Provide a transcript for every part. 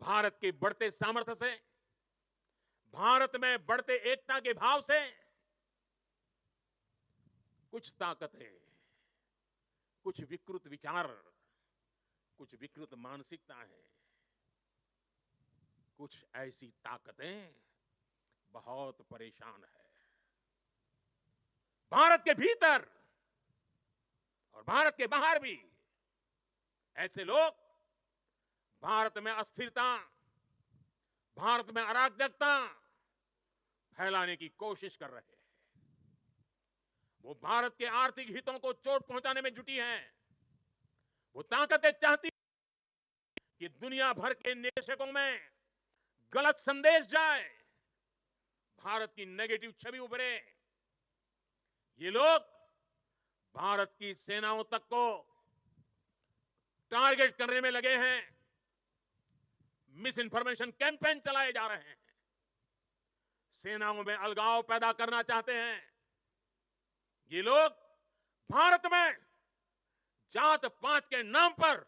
भारत के बढ़ते सामर्थ्य से, भारत में बढ़ते एकता के भाव से कुछ ताकतें, कुछ विकृत विचार, कुछ विकृत मानसिकताएं, कुछ ऐसी ताकतें बहुत परेशान है। भारत के भीतर और भारत के बाहर भी ऐसे लोग भारत में अस्थिरता, भारत में अराजकता फैलाने की कोशिश कर रहे हैं। वो भारत के आर्थिक हितों को चोट पहुंचाने में जुटी हैं। वो ताकतें चाहती कि दुनिया भर के निवेशकों में गलत संदेश जाए, भारत की नेगेटिव छवि उभरे। ये लोग भारत की सेनाओं तक को टारगेट करने में लगे हैं। मिस इंफॉर्मेशन कैंपेन चलाए जा रहे हैं। सेनाओं में अलगाव पैदा करना चाहते हैं। ये लोग भारत में जात पात के नाम पर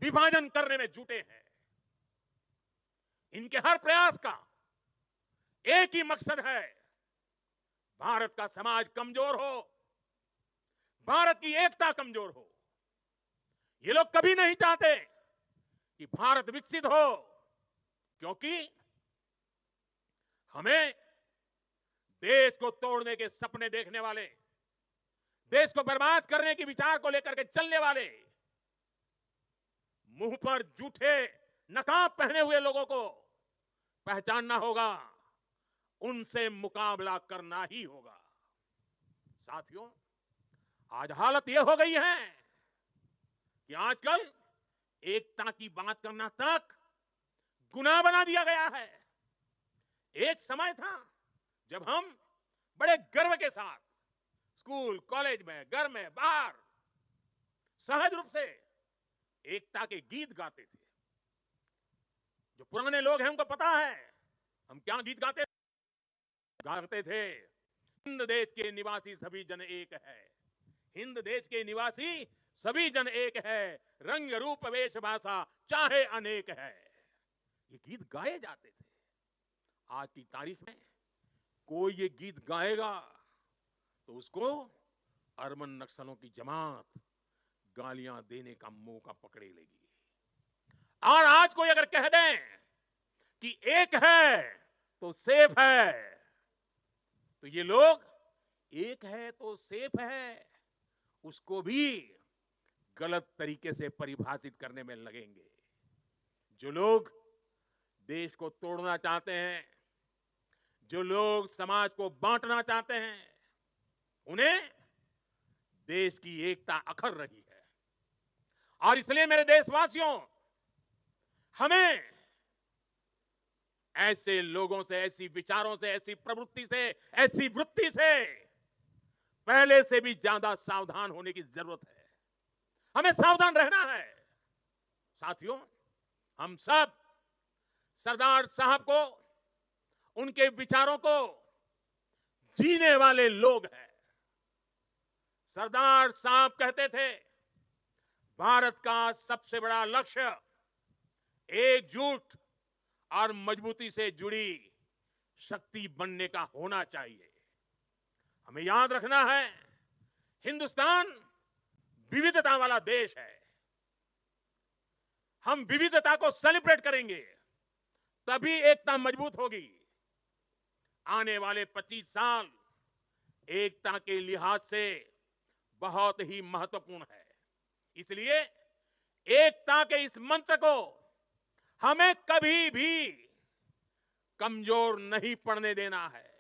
विभाजन करने में जुटे हैं। इनके हर प्रयास का एक ही मकसद है, भारत का समाज कमजोर हो, भारत की एकता कमजोर हो। ये लोग कभी नहीं चाहते कि भारत विकसित हो, क्योंकि हमें देश को तोड़ने के सपने देखने वाले, देश को बर्बाद करने के विचार को लेकर के चलने वाले, मुंह पर जूठे नकाब पहने हुए लोगों को पहचानना होगा, उनसे मुकाबला करना ही होगा। साथियों, आज हालत यह हो गई है कि आजकल एकता की बात करना तक गुनाह बना दिया गया है। एक समय था जब हम बड़े गर्व के साथ स्कूल, कॉलेज में, घर में, बाहर सहज रूप से एकता के गीत गाते थे। जो पुराने लोग हैं उनको पता है हम क्या गीत गाते थे। हिंद देश के निवासी सभी जन एक है, हिंद देश के निवासी सभी जन एक है, रंग रूप वेश भाषा चाहे अनेक है। ये गीत गाए जाते थे। आज की तारीख में कोई ये गीत गाएगा तो उसको अरबन नक्सलों की जमात गालियां देने का मौका पकड़े लेगी। और आज कोई अगर कह दें कि एक है तो सेफ है, तो ये लोग एक है तो सेफ है उसको भी गलत तरीके से परिभाषित करने में लगेंगे। जो लोग देश को तोड़ना चाहते हैं, जो लोग समाज को बांटना चाहते हैं, उन्हें देश की एकता अखर रही है। और इसलिए मेरे देशवासियों, हमें ऐसे लोगों से, ऐसी विचारों से, ऐसी प्रवृत्ति से, ऐसी वृत्ति से पहले से भी ज्यादा सावधान होने की जरूरत है। हमें सावधान रहना है। साथियों, हम सब सरदार साहब को, उनके विचारों को जीने वाले लोग हैं। सरदार साहब कहते थे, भारत का सबसे बड़ा लक्ष्य एकजुट और मजबूती से जुड़ी शक्ति बनने का होना चाहिए। हमें याद रखना है, हिंदुस्तान विविधता वाला देश है। हम विविधता को सेलिब्रेट करेंगे तभी एकता मजबूत होगी। आने वाले 25 साल एकता के लिहाज से बहुत ही महत्वपूर्ण है। इसलिए एकता के इस मंत्र को हमें कभी भी कमजोर नहीं पड़ने देना है।